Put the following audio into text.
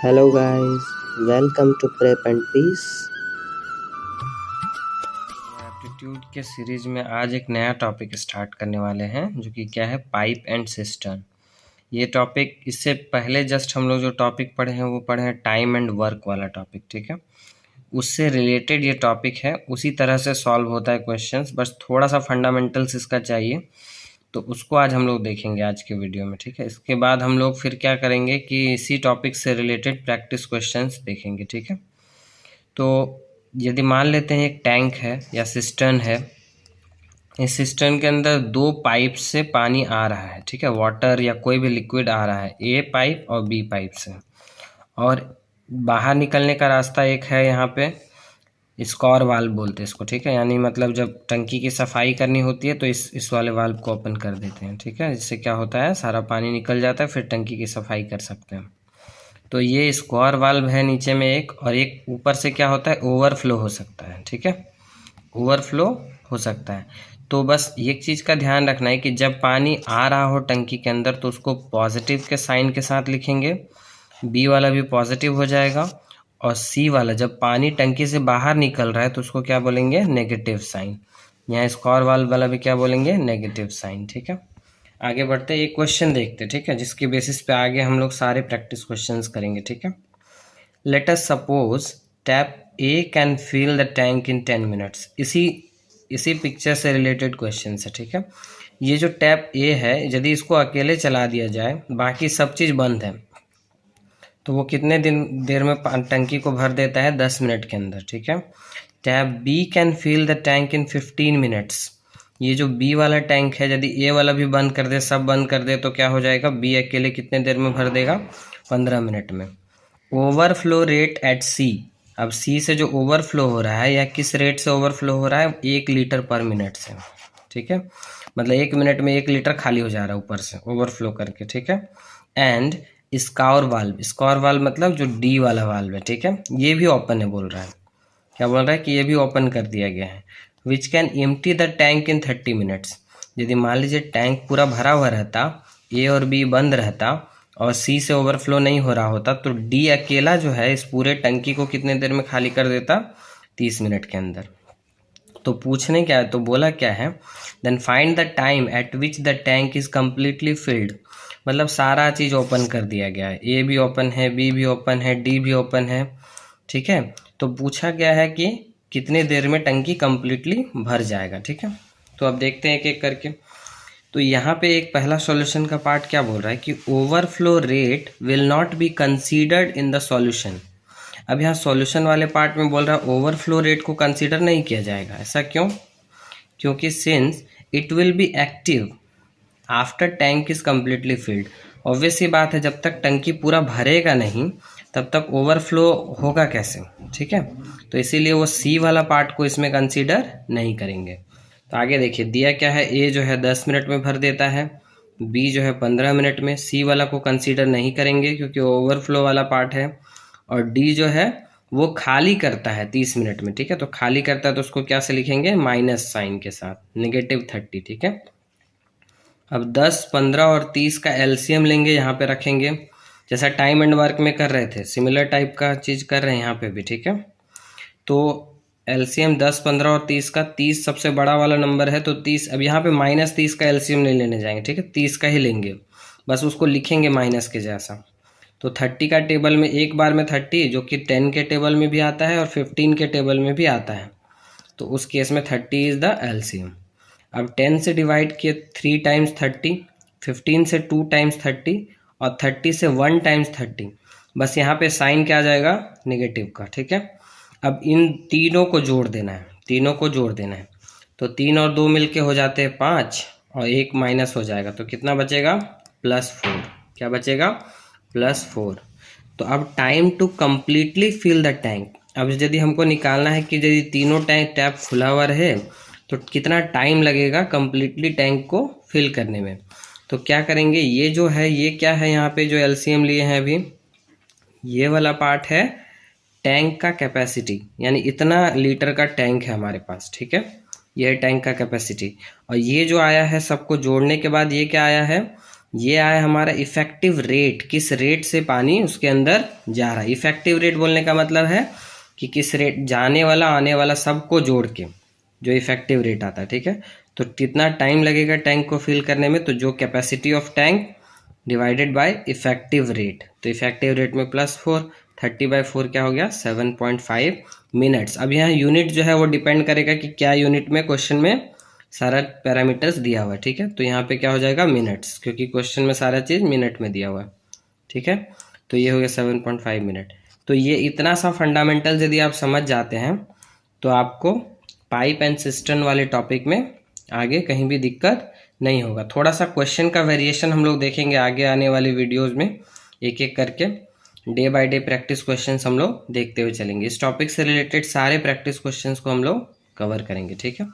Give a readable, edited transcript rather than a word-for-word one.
Hello guys, welcome to Prep and Peace। Aptitude के series में आज एक नया टॉपिक स्टार्ट करने वाले हैं जो कि क्या है, पाइप एंड सिस्टर्न। ये टॉपिक इससे पहले जस्ट हम लोग जो टॉपिक पढ़े हैं वो पढ़े हैं टाइम एंड वर्क वाला टॉपिक, ठीक है। उससे रिलेटेड ये टॉपिक है, उसी तरह से सॉल्व होता है क्वेश्चंस, बस थोड़ा सा फंडामेंटल्स इसका चाहिए, तो उसको आज हम लोग देखेंगे आज के वीडियो में, ठीक है। इसके बाद हम लोग फिर क्या करेंगे कि इसी टॉपिक से रिलेटेड प्रैक्टिस क्वेश्चंस देखेंगे, ठीक है। तो यदि मान लेते हैं एक टैंक है या सिस्टर्न है, इस सिस्टर्न के अंदर दो पाइप से पानी आ रहा है, ठीक है, वाटर या कोई भी लिक्विड आ रहा है, ए पाइप और बी पाइप से, और बाहर निकलने का रास्ता एक है यहाँ पे, स्क्वायर वाल्व बोलते हैं इसको, ठीक है। यानी मतलब जब टंकी की सफाई करनी होती है तो इस वाले वाल्व को ओपन कर देते हैं, ठीक है। जिससे क्या होता है, सारा पानी निकल जाता है, फिर टंकी की सफाई कर सकते हैं। तो ये स्क्वायर वाल्व है नीचे में एक, और एक ऊपर से क्या होता है, ओवरफ्लो हो सकता है, ठीक है, ओवरफ्लो हो सकता है। तो बस एक चीज़ का ध्यान रखना है कि जब पानी आ रहा हो टंकी के अंदर तो उसको पॉजिटिव के साइन के साथ लिखेंगे, बी वाला भी पॉजिटिव हो जाएगा, और सी वाला जब पानी टंकी से बाहर निकल रहा है तो उसको क्या बोलेंगे, नेगेटिव साइन। यहाँ स्क्वायर वाल्व वाला भी क्या बोलेंगे, नेगेटिव साइन, ठीक है। आगे बढ़ते एक क्वेश्चन देखते, ठीक है, जिसके बेसिस पे आगे हम लोग सारे प्रैक्टिस क्वेश्चंस करेंगे, ठीक है। Let us suppose tap A can fill the tank in 10 minutes. इसी पिक्चर से रिलेटेड क्वेश्चन है, ठीक है। ये जो टैप ए है, यदि इसको अकेले चला दिया जाए, बाकी सब चीज़ बंद है, तो वो कितने देर में टंकी को भर देता है, 10 मिनट के अंदर, ठीक है। Tap B can fill the tank in 15 minutes. ये जो बी वाला टैंक है, यदि ए वाला भी बंद कर दे, सब बंद कर दे, तो क्या हो जाएगा, बी अकेले कितने देर में भर देगा, 15 मिनट में। ओवरफ्लो रेट एट सी। अब सी से जो ओवरफ्लो हो रहा है, या किस रेट से ओवरफ्लो हो रहा है, 1 लीटर पर मिनट से, ठीक है। मतलब 1 मिनट में 1 लीटर खाली हो जा रहा है ऊपर से ओवरफ्लो करके, ठीक है। एंड स्क्वायर वाल्व मतलब जो डी वाला वाल्व है, ठीक है, ये भी ओपन है बोल रहा है। क्या बोल रहा है कि ये भी ओपन कर दिया गया है। Which can empty the tank in 30 minutes. यदि मान लीजिए टैंक पूरा भरा हुआ रहता, ए और बी बंद रहता, और सी से ओवरफ्लो नहीं हो रहा होता, तो डी अकेला जो है इस पूरे टंकी को कितने देर में खाली कर देता, 30 मिनट के अंदर। तो पूछने क्या है, तो बोला क्या है, then find the time at which the tank is completely filled. मतलब सारा चीज़ ओपन कर दिया गया है, ए भी ओपन है, बी भी ओपन है, डी भी ओपन है, ठीक है। तो पूछा गया है कि कितने देर में टंकी कम्प्लीटली भर जाएगा, ठीक है। तो अब देखते हैं एक एक करके। तो यहाँ पे एक पहला सॉल्यूशन का पार्ट क्या बोल रहा है कि overflow rate will not be considered in the solution. अब यहाँ सॉल्यूशन वाले पार्ट में बोल रहा है ओवरफ्लो रेट को कंसीडर नहीं किया जाएगा। ऐसा क्यों? क्योंकि since it will be active after tank is completely filled. Obvious सी बात है, जब तक टंकी पूरा भरेगा नहीं तब तक ओवरफ्लो होगा कैसे, ठीक है। तो इसीलिए वो सी वाला पार्ट को इसमें कंसीडर नहीं करेंगे। तो आगे देखिए दिया क्या है, ए जो है 10 मिनट में भर देता है, बी जो है 15 मिनट में, सी वाला को कंसीडर नहीं करेंगे क्योंकि ओवरफ्लो वाला पार्ट है, और डी जो है वो खाली करता है 30 मिनट में, ठीक है। तो खाली करता है तो उसको क्या से लिखेंगे, माइनस साइन के साथ, -30, ठीक है। अब 10, 15 और 30 का एलसीएम लेंगे, यहाँ पे रखेंगे, जैसा टाइम एंड वर्क में कर रहे थे, सिमिलर टाइप का चीज़ कर रहे हैं यहाँ पे भी, ठीक है। तो एलसीएम 10, 15 और 30 का, 30 सबसे बड़ा वाला नंबर है तो 30, अब यहाँ पे -30 का एलसीएम नहीं लेने जाएंगे, ठीक है, 30 का ही लेंगे, बस उसको लिखेंगे माइनस के जैसा। तो 30 का टेबल में एक बार में 30, जो कि 10 के टेबल में भी आता है और 15 के टेबल में भी आता है, तो उस केस में 30 इज़ द एलसीएम। अब 10 से डिवाइड किए 3 टाइम्स 30, 15 से 2 टाइम्स 30, और 30 से 1 टाइम्स 30। बस यहाँ पे साइन क्या आ जाएगा, नेगेटिव का, ठीक है। अब इन तीनों को जोड़ देना है, तीनों को जोड़ देना है, तो 3 और 2 मिलके हो जाते हैं 5, और 1 माइनस हो जाएगा, तो कितना बचेगा, +4। क्या बचेगा, +4। तो अब time to completely fill the tank. अब यदि हमको निकालना है कि यदि तीनों टैप खुला हुआ रहे तो कितना टाइम लगेगा कम्प्लीटली टैंक को फिल करने में। तो क्या करेंगे, ये जो है, ये क्या है, यहाँ पे जो एलसीएम लिए हैं अभी, ये वाला पार्ट है टैंक का कैपेसिटी, यानी इतना लीटर का टैंक है हमारे पास, ठीक है, ये है टैंक का कैपेसिटी। और ये जो आया है सबको जोड़ने के बाद ये क्या आया है, ये आया हमारा इफेक्टिव रेट, किस रेट से पानी उसके अंदर जा रहा है। इफेक्टिव रेट बोलने का मतलब है कि किस रेट जाने वाला आने वाला सबको जोड़ के जो इफेक्टिव रेट आता है, ठीक है। तो कितना टाइम लगेगा टैंक को फिल करने में, तो जो capacity of tank divided by effective rate, तो इफेक्टिव रेट में +4, 30/4 क्या हो गया 7.5 मिनट्स। अब यहाँ यूनिट जो है वो डिपेंड करेगा कि क्या यूनिट में क्वेश्चन में सारा पैरामीटर्स दिया हुआ है, ठीक है। तो यहाँ पे क्या हो जाएगा मिनट्स, क्योंकि क्वेश्चन में सारा चीज़ मिनट में दिया हुआ है, ठीक है। तो ये हो गया 7.5 मिनट। तो ये इतना सा फंडामेंटल यदि आप समझ जाते हैं तो आपको पाइप एंड सिस्टम वाले टॉपिक में आगे कहीं भी दिक्कत नहीं होगा। थोड़ा सा क्वेश्चन का वेरिएशन हम लोग देखेंगे आगे आने वाली वीडियोज़ में, एक एक करके day by day practice questions हम लोग देखते हुए चलेंगे। इस टॉपिक से रिलेटेड सारे प्रैक्टिस क्वेश्चंस को हम लोग कवर करेंगे, ठीक है।